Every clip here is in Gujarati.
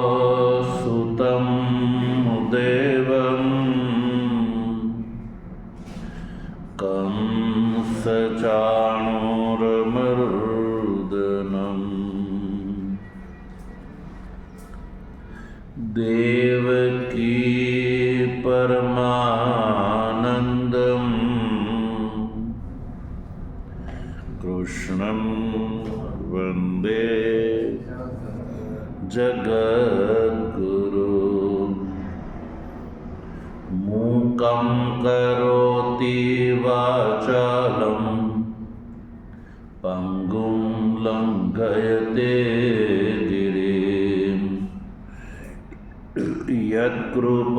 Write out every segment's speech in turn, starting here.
वसुदेवसुतं देवं कंसचाणूरमर्दनं देवकी परमानन्दं कृष्णं वन्दे जगद्गुरु। मूकं करोति वाचालं पंगुं लंघयते गिरिं यत्कृपातमहं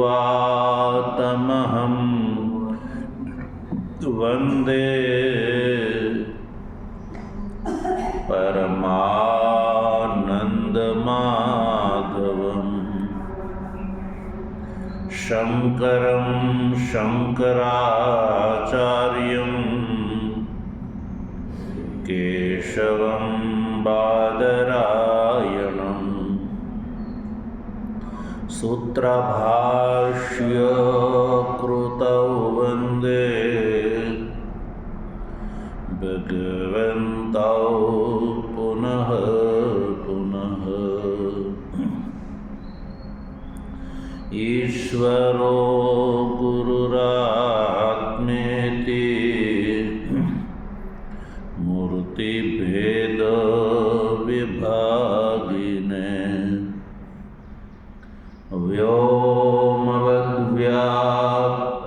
वन्दे परमानन्दमाधवम्। शङ्करं शङ्कराचार्यं केशवं बादरायणं सूत्रभाष्यकृतौ वन्दे भगवन्तौ पुनः पुनः। ईश्वरो गुरुरात्मेति मूर्तिभेद विभागिने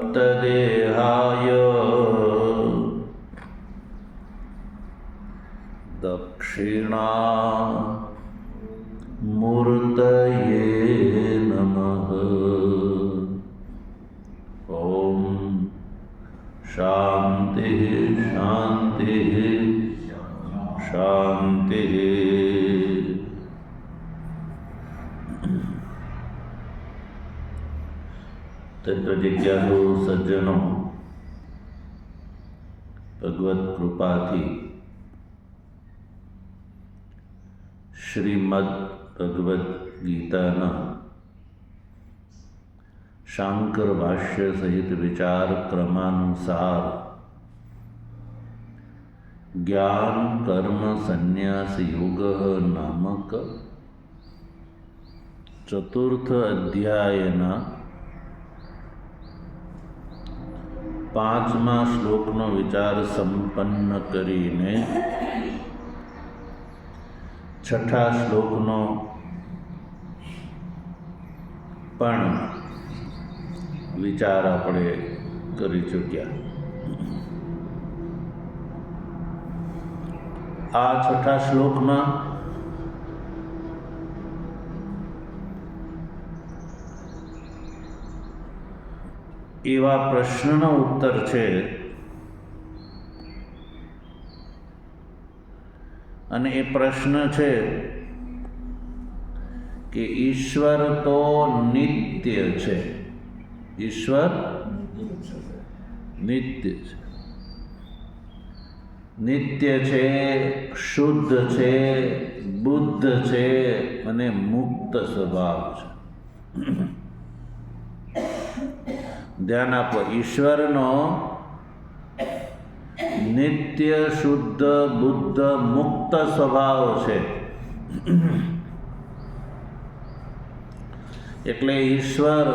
व्योमवद्व्याप्तदेहाय दक्षिणामूर्तये नमः। ओम शांति शांति शांति। तत्व जिज्ञासु सज्जनों, भगवत कृपाथी श्रीमद् भगवद गीताना शांकर भाष्य सहित विचार क्रमानुसार ज्ञान कर्म संन्यास योग नामक चतुर्थ अध्यायना 5મા શ્લોકનો વિચાર સંપન્ન કરીને 6ઠા શ્લોકનો પણ વિચાર આપણે કરી ચૂક્યા। આ 6ઠા શ્લોકમાં એવા પ્રશ્નનો ઉત્તર છે અને એ પ્રશ્ન છે કે ઈશ્વર તો નિત્ય છે, ઈશ્વર નિત્ય છે, નિત્ય છે, શુદ્ધ છે, બુદ્ધ છે અને મુક્ત સ્વભાવ છે। ધ્યાન આપો, ઈશ્વરનો નિત્ય શુદ્ધ બુદ્ધ મુક્ત સ્વભાવ છે। એટલે ઈશ્વર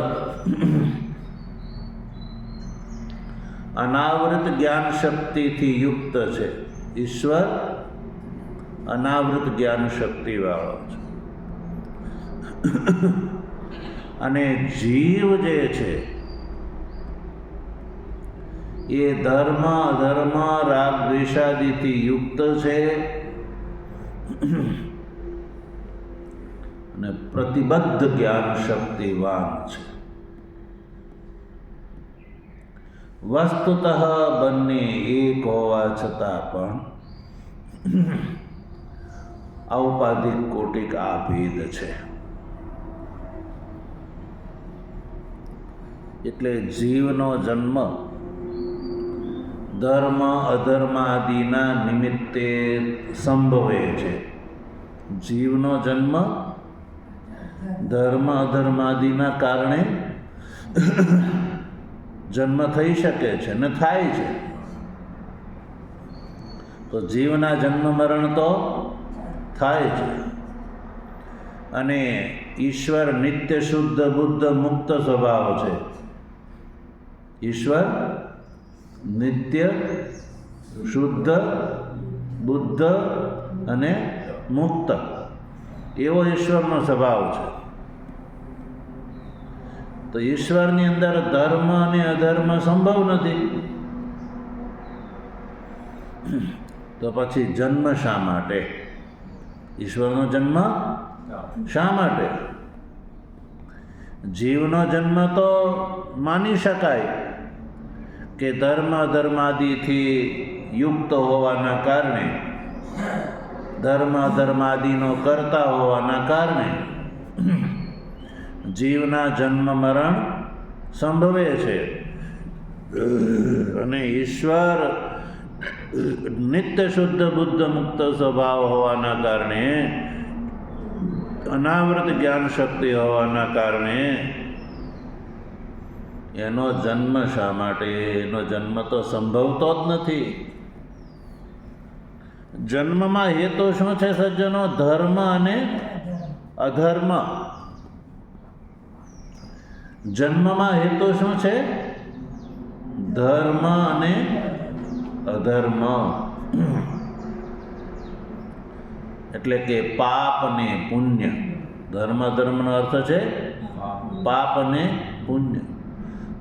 અનાવૃત જ્ઞાન શક્તિથી યુક્ત છે, ઈશ્વર અનાવૃત જ્ઞાન શક્તિ વાળો છે અને જીવ જે છે એ ધર્મ અધર્મ રાગ દ્વેષાદિથી યુક્ત છે અને પ્રતિબદ્ધ જ્ઞાન શક્તિવાન છે। વસ્તુતઃ બંને એક હોવા છતાં પણ ઔપાધિક કોટિક આ ભેદ છે। એટલે જીવનો જન્મ ધર્મ અધર્મ આદિના નિમિત્તે સંભવે છે. જીવનો જન્મ ધર્મ અધર્મ આદિના કારણે જન્મ થઈ શકે છે ને થાય છે. તો જીવના જન્મ મરણ તો થાય છે. અને ઈશ્વર નિત્ય શુદ્ધ બુદ્ધ મુક્ત સ્વભાવ છે. ઈશ્વર નિત્ય શુદ્ધ બુદ્ધ અને મુક્ત એવો ઈશ્વરનો સ્વભાવ છે. તો ઈશ્વરની અંદર ધર્મ અને અધર્મ સંભવ નથી. તો પછી જન્મ શા માટે? ઈશ્વરનો જન્મ શા માટે? જીવનો જન્મ તો માની શકાય કે ધર્મ અધર્માદિથી યુક્ત હોવાના કારણે, ધર્મ અધર્માદિનો કરતા હોવાના કારણે જીવના જન્મ મરણ સંભવે છે. અને ઈશ્વર નિત્ય શુદ્ધ બુદ્ધ મુક્ત સ્વભાવ હોવાના કારણે, અનાવૃત જ્ઞાન શક્તિ હોવાના કારણે એનો જન્મ શા માટે? એનો જન્મ તો સંભવતો જ નથી. જન્મમાં હેતુ શું છે સજ્જનો? ધર્મ અને અધર્મ. જન્મમાં હેતુ શું છે? ધર્મ અને અધર્મ. એટલે કે પાપ અને પુણ્ય. ધર્મ અધર્મનો અર્થ છે પાપ અને પુણ્ય.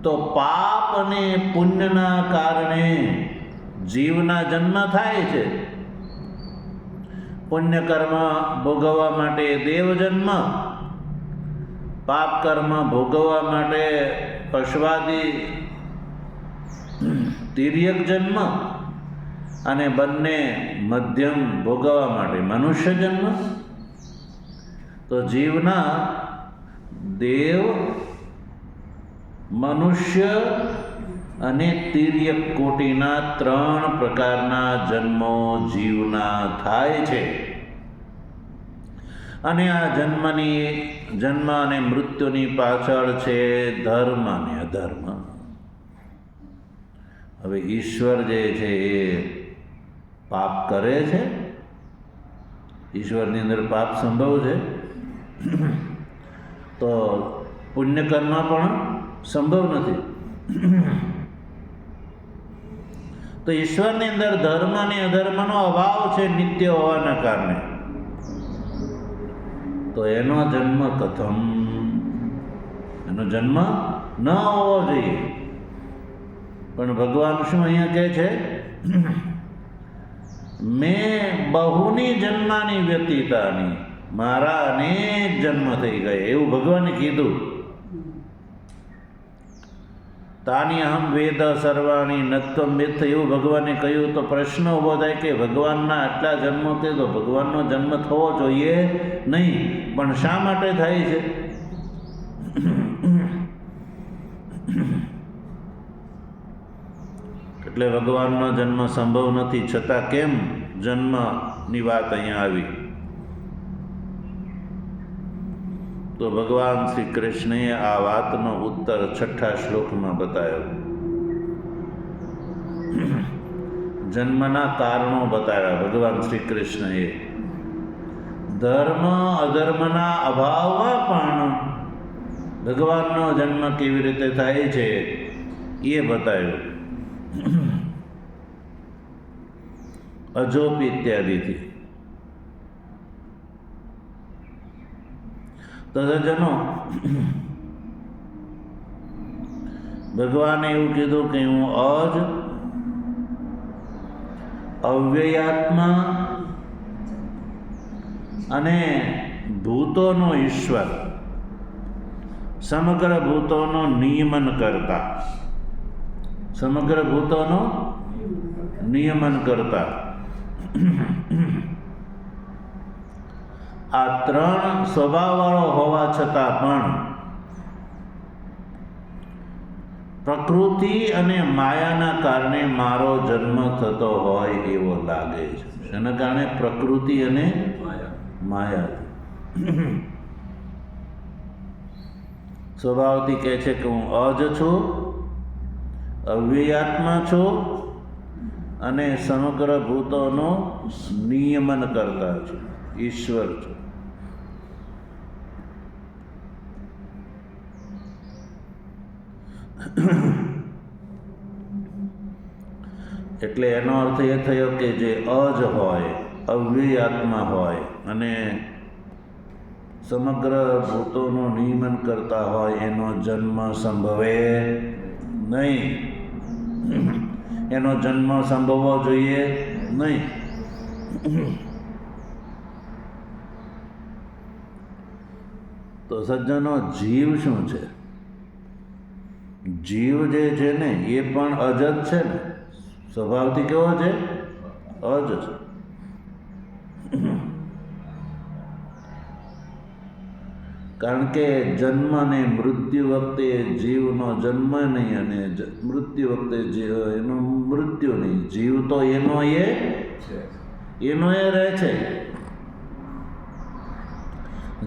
તો પાપ અને પુણ્યના કારણે જીવના જન્મ થાય છે. પુણ્ય કર્મ ભોગવવા માટે દેવ જન્મ, પાપ કર્મ ભોગવવા માટે પશુવાદી તિર્યક જન્મ, અને બંને મધ્યમ ભોગવવા માટે મનુષ્ય જન્મ. તો જીવના દેવ, મનુષ્ય અને તિર્યક કોટીના 3 પ્રકારના જન્મો જીવના થાય છે. અને આ જન્મ અને મૃત્યુની પાછળ છે ધર્મ અને અધર્મ. હવે ઈશ્વર જે છે એ પાપ કરે છે? ઈશ્વરની અંદર પાપ સંભવ છે? તો પુણ્યકર્મ પણ સંભવ નથી. તો ઈશ્વરની અંદર ધર્મ અને અધર્મનો અભાવ છે નિત્ય હોવાના કારણે. તો એનો જન્મ કથમ? એનો જન્મ ન હોવો જોઈએ. પણ ભગવાન શું અહીંયા કહે છે? મેં બહુની જન્માની વ્યતીતાની, મારા અનેક જન્મ થઈ ગયા એવું ભગવાને કીધું. તાની અહમ વેદ સર્વાણી નત્વમ વેદ એવું ભગવાને કહ્યું. તો પ્રશ્ન ઊભો થાય કે ભગવાનના આટલા જન્મો છે તો ભગવાનનો જન્મ થવો જોઈએ નહીં, પણ શા માટે થાય છે? એટલે ભગવાનનો જન્મ સંભવ નથી, છતાં કેમ જન્મની વાત અહીંયા આવી? તો ભગવાન શ્રી કૃષ્ણએ આ વાતનો ઉત્તર 6થા શ્લોકમાં બતાવ્યો. જન્મના કારણો બતાવ્યા ભગવાન શ્રી કૃષ્ણએ. ધર્મ અધર્મના અભાવમાં પણ ભગવાનનો જન્મ કેવી રીતે થાય છે એ બતાવ્યું. અજોપ ઇત્યાદિથી. તો સજ્જનો, ભગવાને એવું કીધું કે હું અજ, અવ્યયાત્મા અને ભૂતોનો ઈશ્વર, સમગ્ર ભૂતોનો નિયમન કરતા, સમગ્ર ભૂતોનો નિયમન કરતા. આ 3 સ્વભાવવાળો હોવા છતાં પણ પ્રકૃતિ અને માયાના કારણે મારો જન્મ થતો હોય એવો લાગે છે. એના કારણે પ્રકૃતિ અને માયા સ્વભાવથી કહે છે કે હું અજ છું, અવ્યયાત્મા છું અને સમગ્ર ભૂતોનો નિયમન કરતા છું, ઈશ્વર છું. એટલે એનો અર્થ એ થયો કે જે અજ હોય, અવ્યયાત્મા હોય અને સમગ્ર ભૂતોનું નિયમન કરતા હોય એનો જન્મ સંભવે નહીં. એનો જન્મ સંભવવો જોઈએ નહીં. તો સજ્જનો, જીવ શું છે? જીવ જે છે ને એ પણ અજ જ છે ને, સ્વભાવથી કેવો છે? અજ છે. કારણ કે જન્મ અને મૃત્યુ વખતે જીવનો જન્મ નહીં અને મૃત્યુ વખતે એનું મૃત્યુ નહીં. જીવ તો એનો એ રહે છે.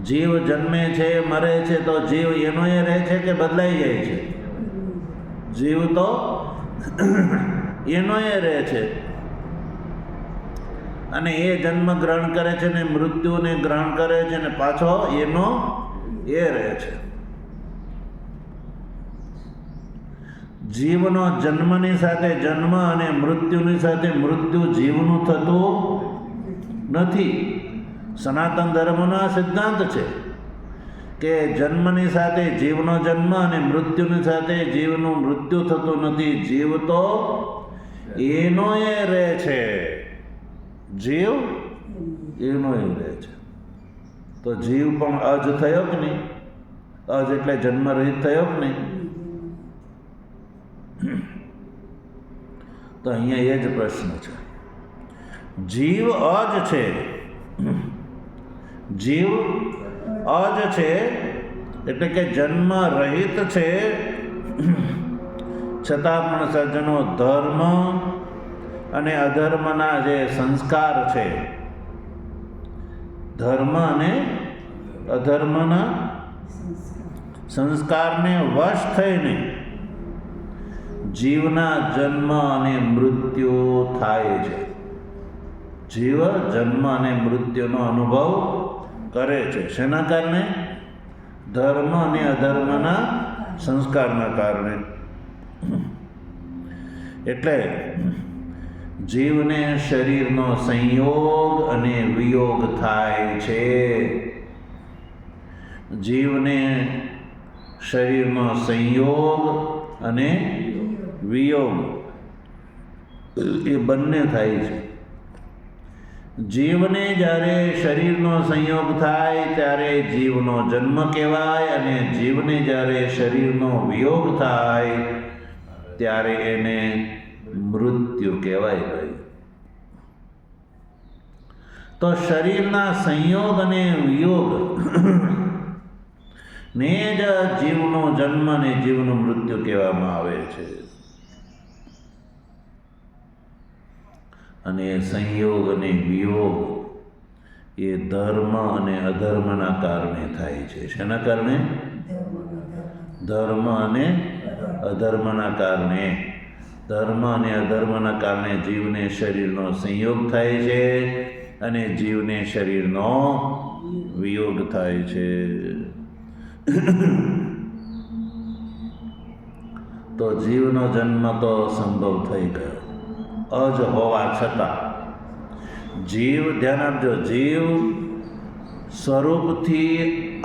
જીવ જન્મે છે, મરે છે તો જીવ એનો એ રહે છે કે બદલાઈ જાય છે? જીવ તો એનો એ રહે છે અને એ જન્મ ગ્રહણ કરે છે ને મૃત્યુને ગ્રહણ કરે છે ને પાછો એનો એ રહે છે. જીવનો જન્મની સાથે જન્મ અને મૃત્યુની સાથે મૃત્યુ જીવનું થતું નથી. સનાતન ધર્મનો આ સિદ્ધાંત છે કે જન્મની સાથે જીવનો જન્મ અને મૃત્યુની સાથે જીવનું મૃત્યુ થતું નથી. જીવ તો એનો એ રહે છે. જીવ એનો એ રહે છે. તો જીવ પણ અજ થયો કે નહીં? અજ એટલે જન્મ રહિત થયો કે નહીં? તો અહીંયા એ જ પ્રશ્ન છે. જીવ અજ છે. જીવ અજ છે એટલે કે જન્મ રહિત છે, છતાં પણ સજ્જનો ધર્મ અને અધર્મના જે સંસ્કાર છે, ધર્મ અને અધર્મના સંસ્કારને વશ થઈને જીવના જન્મ અને મૃત્યુ થાય છે. જીવ જન્મ અને મૃત્યુનો અનુભવ કરે છે. શેના કારણે? ધર્મ અને અધર્મના સંસ્કારના કારણે. એટલે જીવને શરીરનો સંયોગ અને વિયોગ થાય છે. જીવને શરીરનો સંયોગ અને વિયોગ એ બંને થાય છે. જીવને જ્યારે શરીરનો સંયોગ થાય ત્યારે જીવનો જન્મ કહેવાય અને જીવને જ્યારે શરીરનો વિયોગ થાય ત્યારે એને મૃત્યુ કહેવાય. ભાઈ, તો શરીરના સંયોગ અને વિયોગ ને જ જીવનો જન્મ અને જીવનું મૃત્યુ કહેવામાં આવે છે. અને સંયોગ અને વિયોગ એ ધર્મ અને અધર્મના કારણે થાય છે. શેના કારણે? ધર્મ અને અધર્મના કારણે. ધર્મ અને અધર્મના કારણે જીવને શરીરનો સંયોગ થાય છે અને જીવને શરીરનો વિયોગ થાય છે. તો જીવનો જન્મ તો સંભવ થઈ ગયો અજ હોવા છતાં. જીવ, ધ્યાન આપજો, જીવ સ્વરૂપથી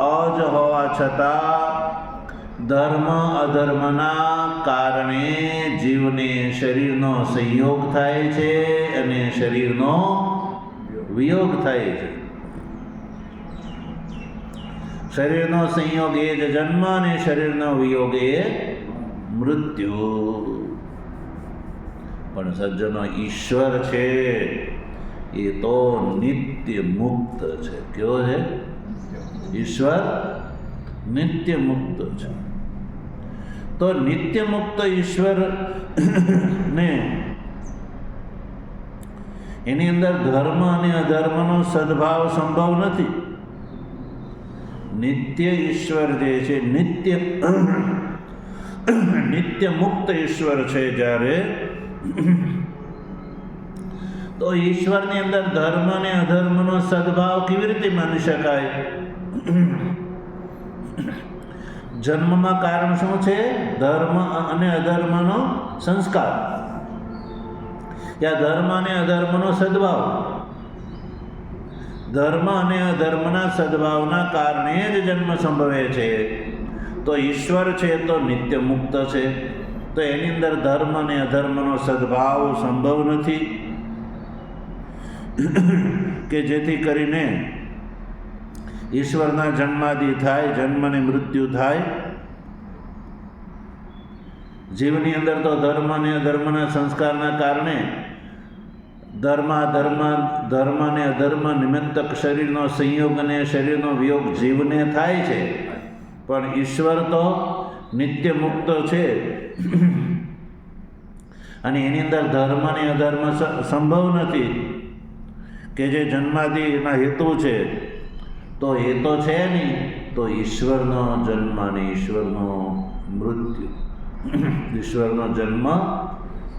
અજ હોવા છતાં ધર્મ અધર્મના કારણે જીવને શરીરનો સંયોગ થાય છે અને શરીરનો વિયોગ થાય છે. શરીરનો સંયોગ એ જ જન્મ અને શરીરનો વિયોગ એ મૃત્યુ. પણ સજ્જનો, ઈશ્વર છે એ તો નિત્ય મુક્ત છે. કેવો છે? ઈશ્વર નિત્ય મુક્ત છે. તો નિત્ય મુક્ત ઈશ્વર ને એની અંદર ધર્મ અને અધર્મનો સદભાવ સંભવ નથી. નિત્ય ઈશ્વર જે છે, નિત્ય મુક્ત ઈશ્વર છે જ્યારે, તો ઈશ્વરની અંદર ધર્મ અને અધર્મનો સદભાવ કેવી રીતે માની શકાય? જન્મમાં કારણ શું છે? ધર્મ અને અધર્મનો સંસ્કાર, યા ધર્મ અને અધર્મનો સદભાવ. ધર્મ અને અધર્મના સદભાવના કારણે જ જન્મ સંભવે છે. તો ઈશ્વર છે તો નિત્ય મુક્ત છે, તો એની અંદર ધર્મ અને અધર્મનો સદભાવ સંભવ નથી કે જેથી કરીને ઈશ્વરના જન્માદિ થાય, જન્મ અને મૃત્યુ થાય. જીવની અંદર તો ધર્મ અને અધર્મના સંસ્કારના કારણે ધર્મ અને અધર્મ નિમિત્તક શરીરનો સંયોગ અને શરીરનો વિયોગ જીવને થાય છે, પણ ઈશ્વર તો નિત્ય મુક્ત છે અને એની અંદર ધર્મ અને અધર્મ સંભવ નથી કે જે જન્માદિના હેતુ છે. તો એ તો છે નહીં, તો ઈશ્વરનો જન્મ અને ઈશ્વરનો મૃત્યુ, ઈશ્વરનો જન્મ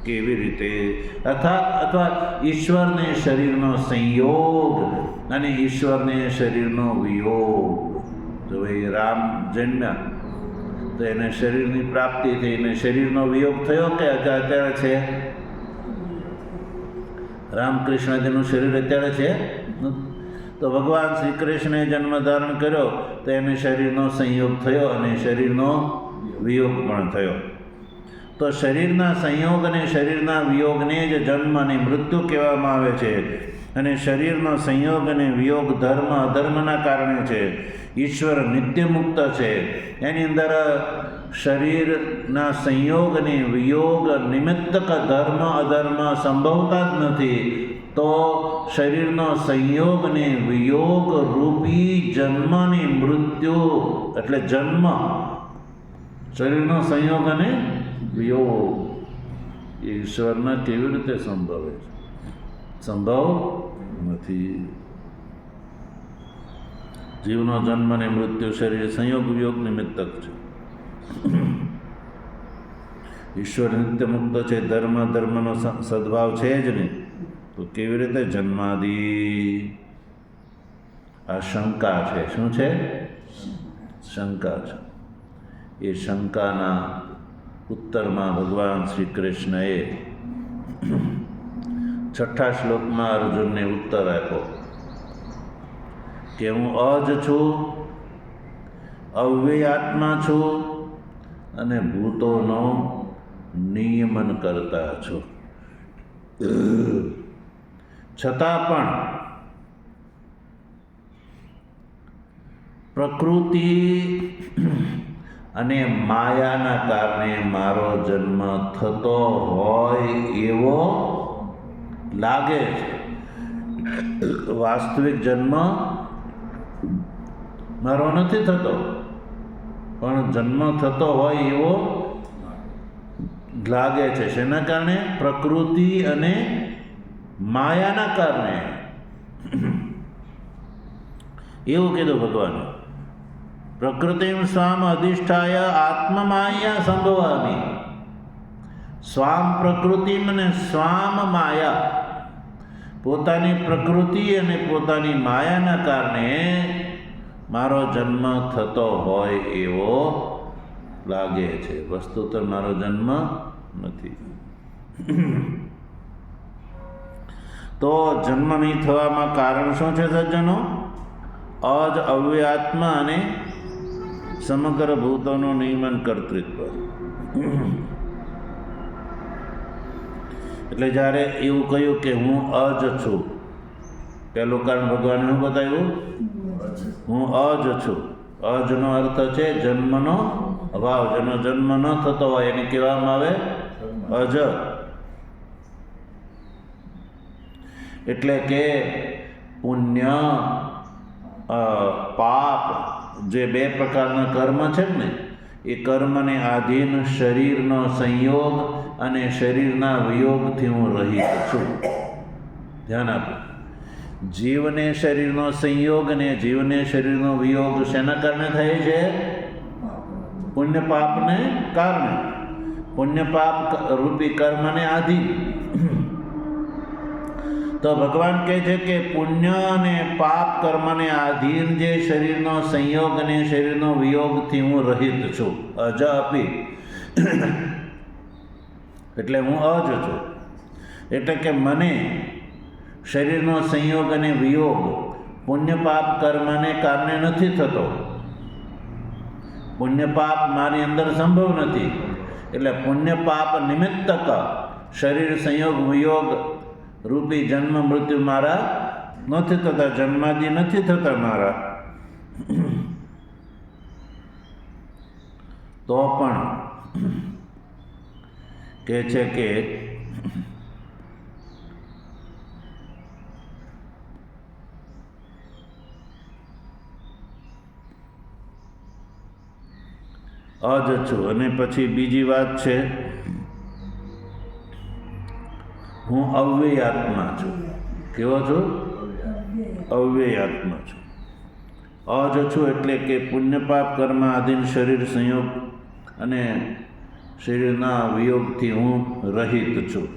કેવી રીતે, અથવા ઈશ્વરને શરીરનો સંયોગ અને ઈશ્વરને શરીરનો વિયોગ. તો એ રામ જન્મ્યા તો એને શરીરની પ્રાપ્તિ થઈ, એને શરીરનો વિયોગ થયો કે અત્યારે છે? રામકૃષ્ણજીનું શરીર અત્યારે છે. તો ભગવાન શ્રી કૃષ્ણે જન્મ ધારણ કર્યો તો એને શરીરનો સંયોગ થયો અને શરીરનો વિયોગ પણ થયો. તો શરીરના સંયોગ અને શરીરના વિયોગને જ જન્મ અને મૃત્યુ કહેવામાં આવે છે. અને શરીરનો સંયોગ અને વિયોગ ધર્મ અધર્મના કારણે છે. ઈશ્વર નિત્ય મુક્ત છે, એની અંદર શરીરના સંયોગ અને વિયોગ નિમિત્તક ધર્મ અધર્મ સંભવતા જ નથી. તો શરીરનો સંયોગ અને વિયોગ રૂપી જન્મ અને મૃત્યુ, એટલે જન્મ, શરીરનો સંયોગ અને વિયોગ ઈશ્વરના કેવી રીતે સંભવે છે? સંભવ નથી. જીવનો જન્મ અને મૃત્યુ શરીર સંયોગ વિયોગ નિમિત્તક છે. ઈશ્વર નિત્ય મુક્ત છે, ધર્મ ધર્મનો સદભાવ છે જ નહીં, તો કેવી રીતે જન્માદી? આ શંકા છે. શું છે? શંકા છે. એ શંકાના ઉત્તરમાં ભગવાન શ્રી કૃષ્ણએ 6ઠ્ઠા શ્લોકમાં અર્જુનને ઉત્તર આપ્યો કે હું અજ છું, અવ્યયાત્મા છું અને ભૂતોનો નિયમન કરતા છું. છતાં પણ પ્રકૃતિ અને માયાના કારણે મારો જન્મ થતો હોય એવો લાગે છે. વાસ્તવિક જન્મ મારો નથી થતો, પણ જન્મ થતો હોય એવો લાગે છે. શેના કારણે? પ્રકૃતિ અને માયાના કારણે. એવું કીધું ભગવાને. પ્રકૃતિમ સ્વામ અધિષ્ઠાય આત્મમાયા સંભવામી. સ્વામ પ્રકૃતિમ અને સ્વામ માયા, પોતાની પ્રકૃતિ અને પોતાની માયાના કારણે મારો જન્મ થતો હોય એવો લાગે છે. વસ્તુત મારો જન્મ નથી. તો જન્મ નહીં થવામાં કારણ શું છે સજ્જનો? અજ અવ્યાત્મા અને સમગ્ર ભૂતોનું નિયમન કર્તૃત્વ. એટલે જ્યારે એવું કહ્યું કે હું અજ છું, પહેલું કારણ ભગવાને શું બતાવ્યું? હું અજ છું. અજનો અર્થ છે જન્મનો અભાવ. જેનો જન્મ ન થતો હોય એને કહેવામાં આવે અજ. એટલે કે પુણ્ય પાપ જે બે પ્રકારના કર્મ છે ને, એ કર્મને આધીન શરીરનો સંયોગ અને શરીરના વિયોગથી હું રહિત છું. ધ્યાન આપો. જીવને શરીરનો સંયોગ અને જીવને શરીરનો વિયોગ શેના કારણે થાય છે? પુણ્ય પાપને કારણે. પુણ્ય પાપ રૂપી કર્મને આધીન. તો ભગવાન કહે છે કે પુણ્ય અને પાપ કર્મને આધીન જે શરીરનો સંયોગ અને શરીરનો વિયોગથી હું રહિત છું. અજ અપી એટલે હું અજ છું. એટલે કે મને શરીરનો સંયોગ અને વિયોગ પુણ્ય પાપ કર્મને કારણે નથી થતો. પુણ્ય પાપ મારી અંદર સંભવ નથી. એટલે પુણ્ય પાપ નિમિત્તક શરીર સંયોગ વિયોગ રૂપી જન્મ મૃત્યુ મારા નથી થતા, જન્માદિ નથી થતા મારા. તો પણ કહે છે કે અજ છું. અને પછી બીજી વાત છે, હું અવ્યય આત્મા છું. કેવો છું? અવ્યય આત્મા છું. અજ છું એટલે કે પુણ્ય પાપ કર્મ આધીન શરીર સંયોગ અને શરીરના વિયોગથી હું રહિત છું.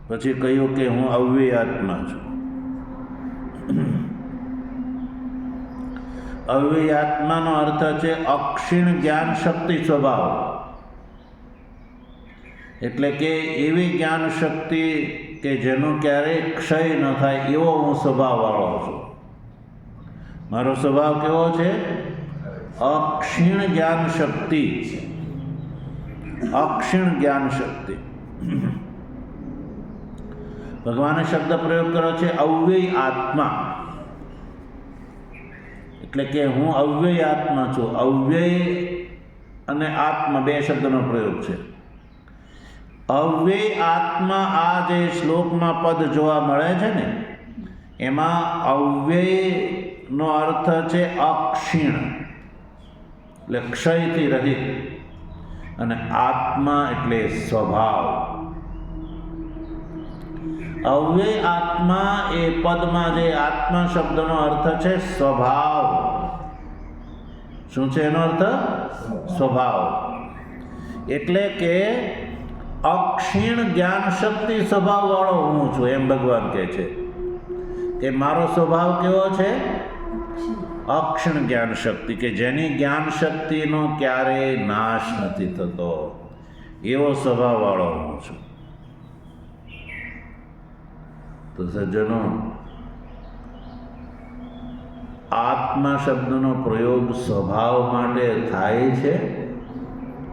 પછી કહ્યું કે હું અવ્યય આત્મા છું. અવ્યય આત્માનો અર્થ છે અક્ષીણ જ્ઞાન શક્તિ સ્વભાવ. એટલે કે એવી જ્ઞાન શક્તિ કે જેનો ક્યારેય ક્ષય ન થાય એવો હું સ્વભાવવાળો છું. મારો સ્વભાવ કેવો છે? અક્ષીણ જ્ઞાન શક્તિ. અક્ષીણ જ્ઞાન શક્તિ. ભગવાને શબ્દ પ્રયોગ કર્યો છે અવ્યય આત્મા. એટલે કે હું અવ્યય આત્મા છું. અવ્યય અને આત્મા બે શબ્દનો પ્રયોગ છે. અવ્યય આત્મા આ જે શ્લોકમાં પદ જોવા મળે છે ને, એમાં અવ્યયનો અર્થ છે અક્ષીણ, એટલે ક્ષયથી રહિત, અને આત્મા એટલે સ્વભાવ. અવ્યય આત્મા એ પદમાં જે આત્મા શબ્દનો અર્થ છે સ્વભાવ. શું છે એનો અર્થ? સ્વભાવ. એટલે કે અક્ષીણ જ્ઞાન શક્તિ સ્વભાવ વાળો હું છું, એમ ભગવાન કહે છે કે મારો સ્વભાવ કેવો છે? અક્ષીણ જ્ઞાન શક્તિ, કે જેની જ્ઞાન શક્તિનો ક્યારેય નાશ નથી થતો, એવો સ્વભાવ વાળો હું છું. તો સજ્જનો, આત્મા શબ્દનો પ્રયોગ સ્વભાવ માટે થાય છે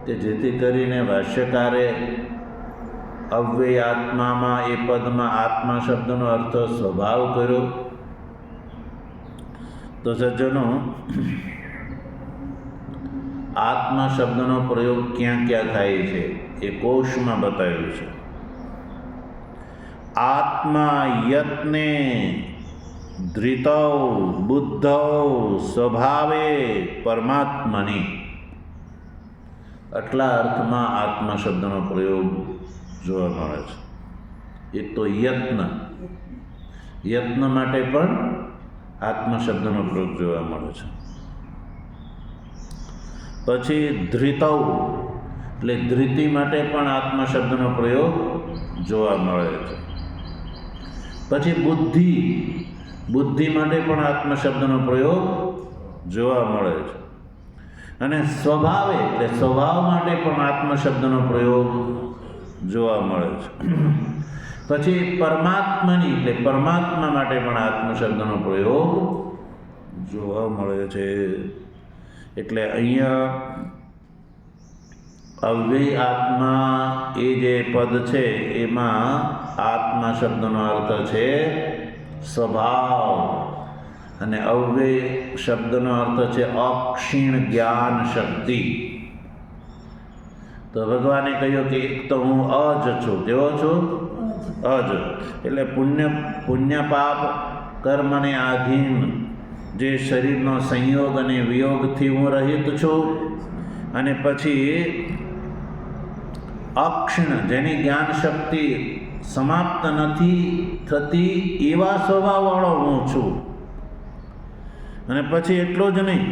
કે જેથી કરીને ભાષ્યકારે અવ્યય આત્મામાં એ પદમાં આત્મા શબ્દનો અર્થ સ્વભાવ કર્યો. તો સજ્જનો, આત્મા શબ્દનો પ્રયોગ ક્યાં ક્યાં થાય છે એ કોષમાં બતાવ્યું છે. આત્મા યત્ને ધૃતૌ બુદ્ધૌ સ્વભાવે પરમાત્મની. આટલા અર્થમાં આત્મા શબ્દનો પ્રયોગ જોવા મળે છે. એક તો યત્ન, યત્ન માટે પણ આત્મા શબ્દનો પ્રયોગ જોવા મળે છે. પછી ધૃતૌ એટલે ધૃતિ માટે પણ આત્મા શબ્દનો પ્રયોગ જોવા મળે છે. પછી બુદ્ધિ, બુદ્ધિ માટે પણ આત્મા શબ્દનો પ્રયોગ જોવા મળે છે. અને સ્વભાવે એટલે સ્વભાવ માટે પણ આત્મા શબ્દનો પ્રયોગ જોવા મળે છે. પછી પરમાત્માની એટલે પરમાત્મા માટે પણ આત્મા શબ્દનો પ્રયોગ જોવા મળે છે. એટલે અહીંયા અવ્યય આત્મા એ જે પદ છે એમાં આત્મા શબ્દનો અર્થ છે સ્વભાવ, અને અવ્યય શબ્દનો અર્થ છે અક્ષીણ જ્ઞાન શક્તિ. તો ભગવાને કહ્યું કે એક તો હું અજ છું. કેવો છું? અજ એટલે પુણ્ય પાપ કર્મને આધીન જે શરીરનો સંયોગ અને વિયોગથી હું રહિત છું. અને પછી અક્ષીણ, જેની જ્ઞાન શક્તિ સમાપ્ત નથી થતી એવા સ્વભાવવાળો હું છું. અને પછી એટલું જ નહીં,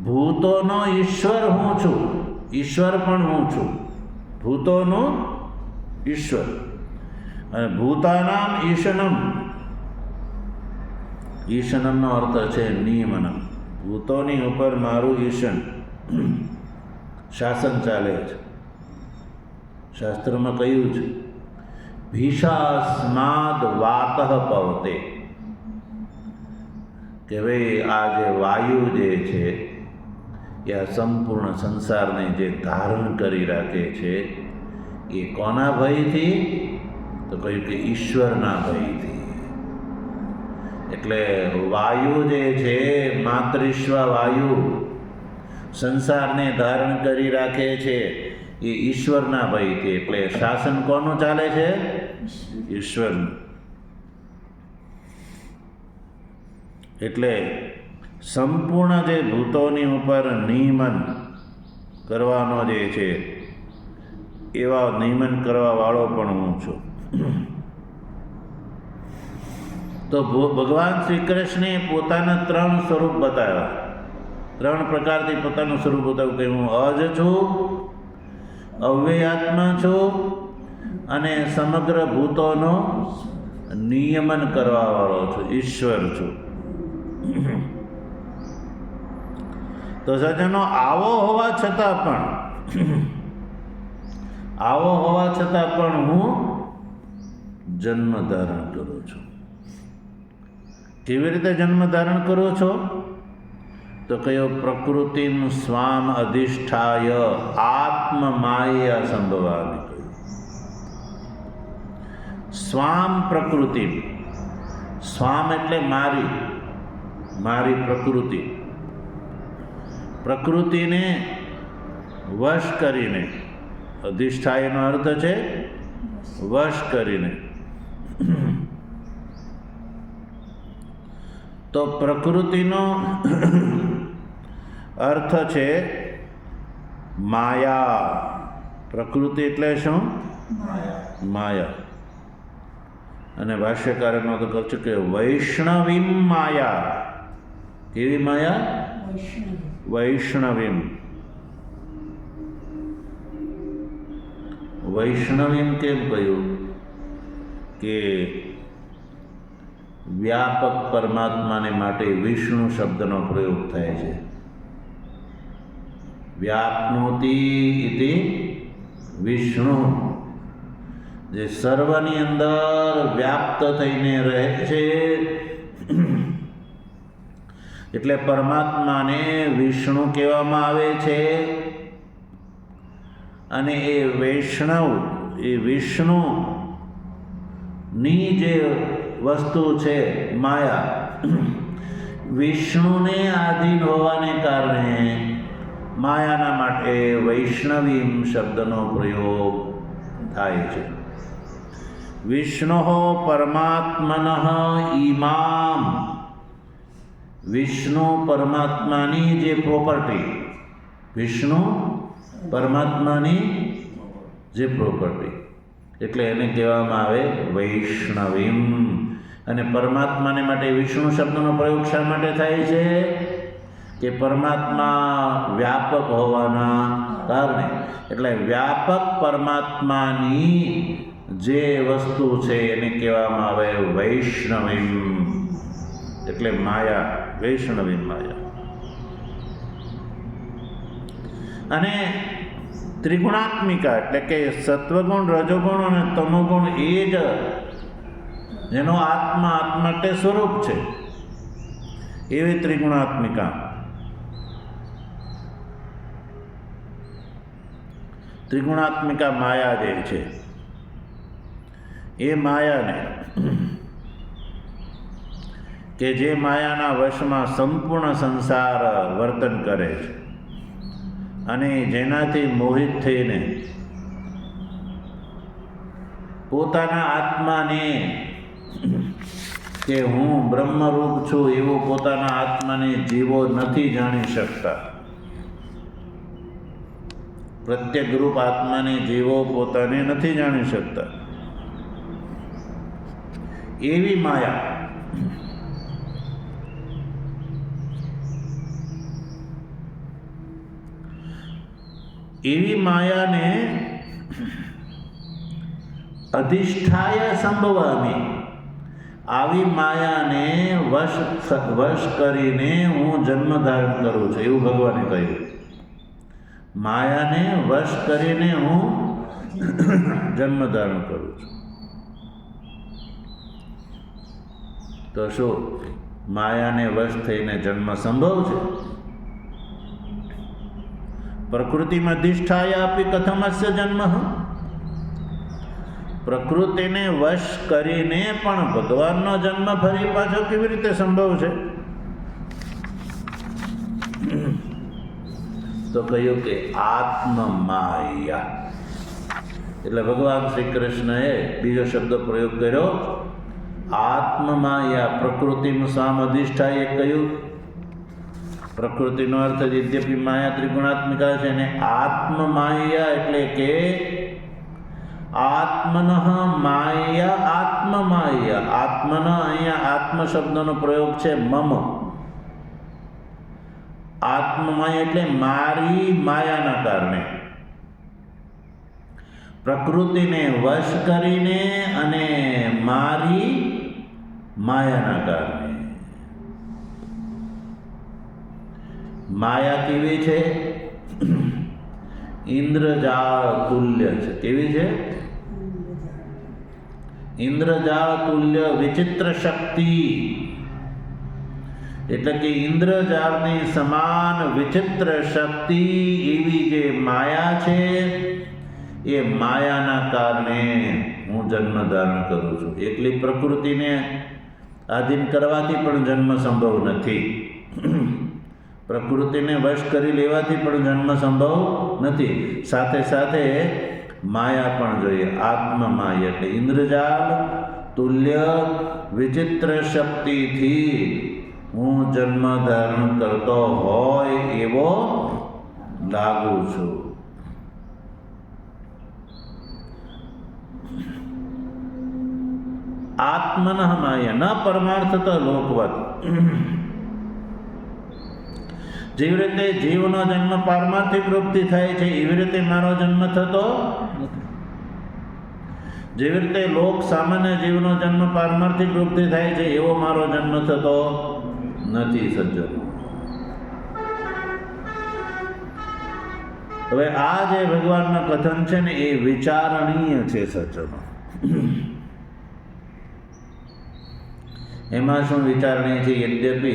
ભૂતોનો ઈશ્વર હું છું, ઈશ્વર પણ હું છું, ભૂતોનો ઈશ્વર. અને ભૂતાનામ ઈશનમ, ઈશનમનો અર્થ છે નિયમનમ. ભૂતોની ઉપર મારું ઈશન શાસન ચાલે છે. શાસ્ત્રમાં કહ્યું છે ભીષાસ્માદ વાતઃ પવતે, કે ભાઈ આ જે વાયુ જે છે એ આ સંપૂર્ણ સંસારને જે ધારણ કરી રાખે છે એ કોના ભયથી? તો કહ્યું કે ઈશ્વરના ભયથી. એટલે વાયુ જે છે, માતૃશ્વ વાયુ સંસારને ધારણ કરી રાખે છે એ ઈશ્વરના ભયથી. એટલે શાસન કોનું ચાલે છે? ઈશ્વરનું. એટલે સંપૂર્ણ જે ભૂતોની ઉપર નિયમન કરવાનો જે છે એવા નિયમન કરવા વાળો પણ હું છું. તો ભગવાન શ્રી કૃષ્ણે પોતાના 3 સ્વરૂપ બતાવ્યા. 3 પ્રકારથી પોતાનું સ્વરૂપ બતાવ્યું કે હું અજ છું, અવ્યય આત્મા છું અને સમગ્ર ભૂતોનો નિયમન કરવા વાળો છું, ઈશ્વર છું. તો સજ્જનો, આવો હોવા છતાં પણ હું જન્મ ધારણ કરું છું. કેવી રીતે જન્મ ધારણ કરો છો? તો કયો પ્રકૃતિમ સ્વામ અધિષ્ઠાય આત્મમાયા સંભવામિ. સ્વામ પ્રકૃતિ, સ્વામ એટલે મારી પ્રકૃતિ. પ્રકૃતિને વશ કરીને, અધિષ્ઠાયનો અર્થ છે વશ કરીને. તો પ્રકૃતિનો અર્થ છે માયા. પ્રકૃતિ એટલે શું? માયા. અને ભાષ્યકારનો તો કહે છે કે વૈષ્ણવીમ માયા. કેવી માયા? વૈષ્ણવીમ. વૈષ્ણવીમ કેમ કહ્યું? કે વ્યાપક પરમાત્માને માટે વિષ્ણુ શબ્દનો પ્રયોગ થાય છે. વ્યાપ્નોતિ ઇતિ વિષ્ણુ, જે સર્વની અંદર વ્યાપ્ત થઈને રહે છે. એટલે પરમાત્માને વિષ્ણુ કહેવામાં આવે છે. અને એ વૈષ્ણવ, એ વિષ્ણુની જે વસ્તુ છે માયા, વિષ્ણુને આધીન હોવાને કારણે માયાના માટે વૈષ્ણવીમ શબ્દનો પ્રયોગ થાય છે. વિષ્ણુ પરમાત્મન ઈમામ, વિષ્ણુ પરમાત્માની જે પ્રોપર્ટી, વિષ્ણુ પરમાત્માની જે પ્રોપર્ટી, એટલે એને કહેવામાં આવે વૈષ્ણવીમ. અને પરમાત્માને માટે વિષ્ણુ શબ્દનો પ્રયોગ શા માટે થાય છે? કે પરમાત્મા વ્યાપક હોવાના કારણે. એટલે વ્યાપક પરમાત્માની જે વસ્તુ છે એને કહેવામાં આવે વૈષ્ણવીમ. એટલે માયા, વૈષ્ણવીમ માયા. અને ત્રિગુણાત્મિકા એટલે કે સત્વગુણ, રજોગુણ અને તમોગુણ, એ જ જેનો આત્મા માટે સ્વરૂપ છે, એવી ત્રિગુણાત્મિકા. ત્રિગુણાત્મિકા માયા જે છે એ માયાને, કે જે માયાના વશમાં સંપૂર્ણ સંસાર વર્તન કરે છે અને જેનાથી મોહિત થઈને પોતાના આત્માને, કે હું બ્રહ્મરૂપ છું એવું પોતાના આત્માને જીવો નથી જાણી શકતા. પ્રત્યેક રૂપ આત્માને જીવો પોતાને નથી જાણી શકતા. એવી માયા માયાને અધિષ્ઠાય સંભવામી, આવી માયાને વશ કરીને હું જન્મ ધારણ કરું છું, એવું ભગવાને કહ્યું. માયાને વશ કરીને હું જન્મ ધારણ કરું છું. તો શું માયાને વશ થઈને જન્મ સંભવ છે? પ્રકૃતિમાં અધિષ્ઠાય આપી કથમસ્ય જન્મ. પ્રકૃતિને વશ કરીને પણ ભગવાનનો જન્મ ફરી પાછો કેવી રીતે સંભવ છે? તો કહ્યું કે આત્મમાયા. એટલે ભગવાન શ્રી કૃષ્ણએ બીજો શબ્દ પ્રયોગ કર્યો, આત્મમાયા. પ્રકૃતિમાં સ્વામ અધિષ્ઠાય કહ્યું. પ્રકૃતિનો અર્થ યદ્યપિ માયા ત્રિગુણાત્મિકા છે, ને આત્મમાયા એટલે કે આત્મન માયા આત્મમાયા. આત્મન, અહીંયા આત્મ શબ્દનો પ્રયોગ છે મમ. આત્મમાયા એટલે મારી માયાના કારણે, પ્રકૃતિને વશ કરીને અને મારી માયાના કારણે. માયા કેવી છે? ઇન્દ્રજાળ તુલ્ય છે. કેવી છે? ઇન્દ્રજાળ તુલ્ય વિચિત્ર શક્તિ. એટલે કે ઇન્દ્રજાળની સમાન વિચિત્ર શક્તિ એવી જે માયા છે, એ માયાના કારણે હું જન્મ ધારણ કરું છું. એકલી પ્રકૃતિને આધીન કરવાથી પણ જન્મ સંભવ નથી. પ્રકૃતિને વશ કરી લેવાથી પણ જન્મ સંભવ નથી. સાથે સાથે માયા પણ જોઈએ, આત્મમાયા. એટલે ઇન્દ્રજાળ તુલ્ય વિચિત્ર શક્તિથી હું જન્મ ધારણ કરતો હોય એવો લાગુ છું. આત્મન માયા ન પરમાર્થત લોકવત. જેવી રીતે જીવનો જન્મ પારમાર્થિક રૂપથી થાય છે, એવી રીતે મારો જન્મ થતો નથી. જેવી રીતે લોક સામાન્ય જીવનો જન્મ પારમાર્થિક રૂપથી થાય છે, એવો મારો જન્મ થતો નથી સજ્જનો. હવે આ જે ભગવાનના કથન છે ને, એ વિચારણીય છે સજ્જનો. એમાં શું વિચારણીય છે? યદ્યપિ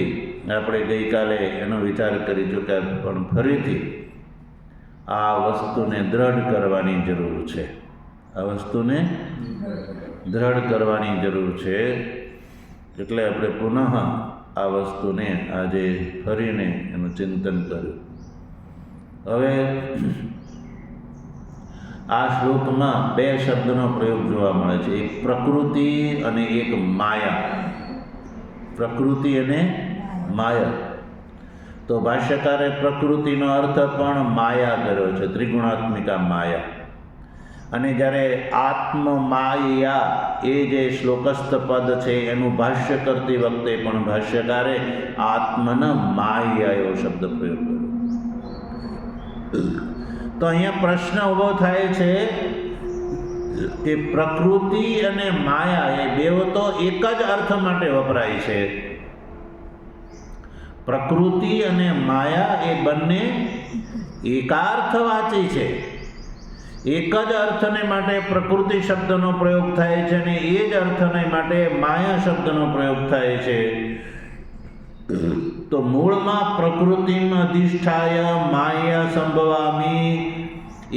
આપણે ગઈકાલે એનો વિચાર કરી ચૂક્યા, પણ ફરીથી આ વસ્તુને દ્રઢ કરવાની જરૂર છે. આ વસ્તુને દ્રઢ કરવાની જરૂર છે. એટલે આપણે પુનઃ આ વસ્તુને આજે ફરીને એનું ચિંતન કર્યું. હવે આ શ્લોકમાં બે શબ્દનો પ્રયોગ જોવા મળે છે, એક પ્રકૃતિ અને એક માયા. પ્રકૃતિ અને માયા. તો ભાષ્યકારે પ્રકૃતિનો અર્થ પણ માયા કર્યો છે, ત્રિગુણાત્મિકા માયા. અને જ્યારે આત્મમાયા એ જે શ્લોકસ્થ પદ છે એનું ભાષ્ય કરતી વખતે પણ ભાષ્યકારે આત્મન માયા એવો શબ્દ પ્રયોગ કર્યો. તો અહીંયા પ્રશ્ન ઊભો થાય છે કે પ્રકૃતિ અને માયા એ બેવ તો એક જ અર્થ માટે વપરાય છે. પ્રકૃતિ અને માયા એ બંને એકાર્થવાચી છે. એક જ અર્થને માટે પ્રકૃતિ શબ્દનો પ્રયોગ થાય છે અને એ જ અર્થને માટે માયા શબ્દનો પ્રયોગ થાય છે. તો મૂળમાં પ્રકૃતિમાં અધિષ્ઠાય માયા સંભવામી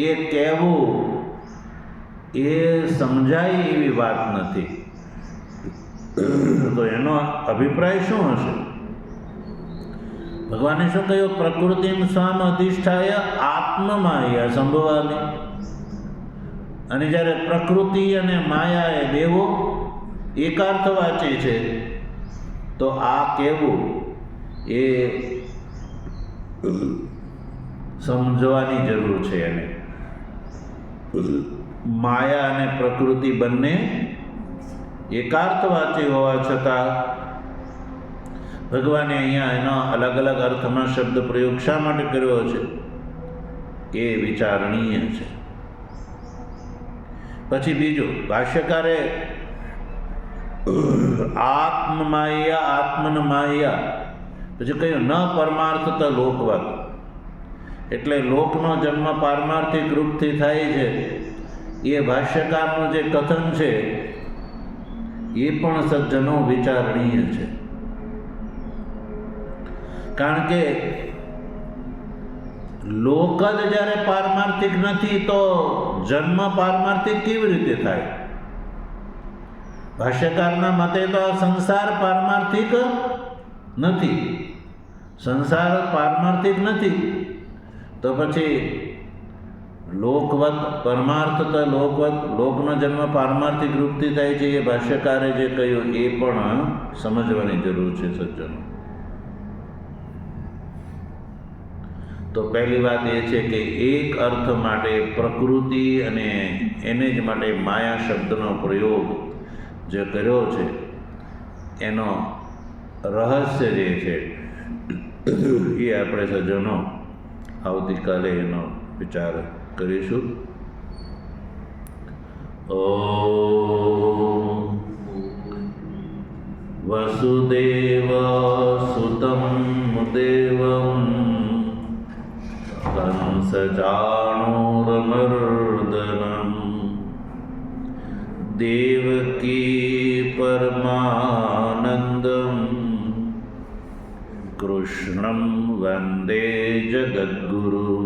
એ કહેવું એ સમજાય એવી વાત નથી. તો એનો અભિપ્રાય શું હશે? ભગવાને શું કહ્યું? પ્રકૃતિ સ્વામ અધિષ્ઠાય આત્મમાયા સંભવામી. અને જ્યારે પ્રકૃતિ અને માયા એ બેવો એકાર્થવાચી છે, તો આ કહેવું એ સમજવાની જરૂર છે. એને માયા અને પ્રકૃતિ બંને એકાર્થવાચી હોવા છતાં ભગવાને અહીંયા એનો અલગ અલગ અર્થમાં શબ્દ પ્રયોગ શા માટે કર્યો છે એ વિચારણીય છે. પછી બીજું, ભાષ્યકારે આત્મમાયા આત્મન માયા પછી કહ્યું ન પરમાર્થત લોકવાદ, એટલે લોકનો જન્મ પારમાર્થિક રૂપથી થાય છે એ ભાષ્યકારનું જે કથન છે એ પણ સજ્જનો વિચારણીય છે. કારણ કે લોક જ જ્યારે પારમાર્થિક નથી તો જન્મ પારમાર્થિક કેવી રીતે થાય? ભાષ્યકારના મતે તો આ સંસાર પારમાર્થિક નથી. સંસાર પારમાર્થિક નથી તો પછી લોકવત પરમાર્થત લોકવત લોકનો જન્મ પારમાર્થિક રૂપથી થાય છે એ ભાષ્યકારે જે કહ્યું એ પણ સમજવાની જરૂર છે સજ્જનો. તો પહેલી વાત એ છે કે એક અર્થ માટે પ્રકૃતિ અને એને જ માટે માયા શબ્દનો પ્રયોગ જે કર્યો છે એનો રહસ્ય જે છે એ આપણે સજ્જનો આવતીકાલે એનો વિચાર કરીશું. ઓમ વસુદેવ સુતમ દેવમ કંસચાણૂરમર્દનમ દેવકી પરમાનંદમ કૃષ્ણં વંદે જગદ્ગુરુ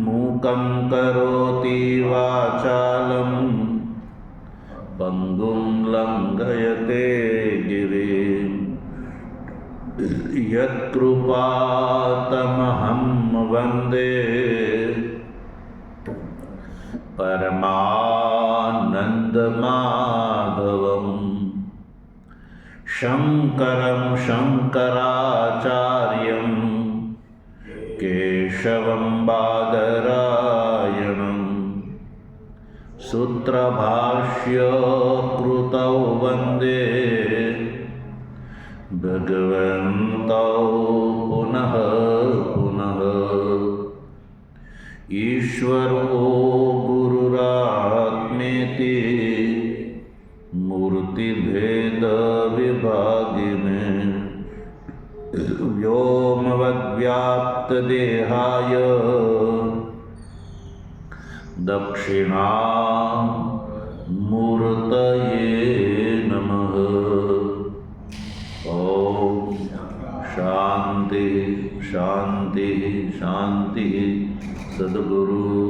મૂકં કરોતિ વાચાલં પંગું લંઘયતે ગિરિં યત્કૃપાતમહં વંદે પરમાનંદમાધવં શંકરં શંકરાચાર્યં કેશવં બાદરાયણં સૂત્રભાષ્યકૃતૌ વંદે ભગવन्तૌ પુનઃ પુનઃ ઈશ્વરો ગુરુરાત્મેતિ મૂર્તિભેદ વિભાગિને વ્યોમવદ્વ્યાપ્તદેહાય દક્ષિણામૂર્તયે નમઃ. ઓમ શાંતિ શાંતિ શાંતિ. સદગુરુ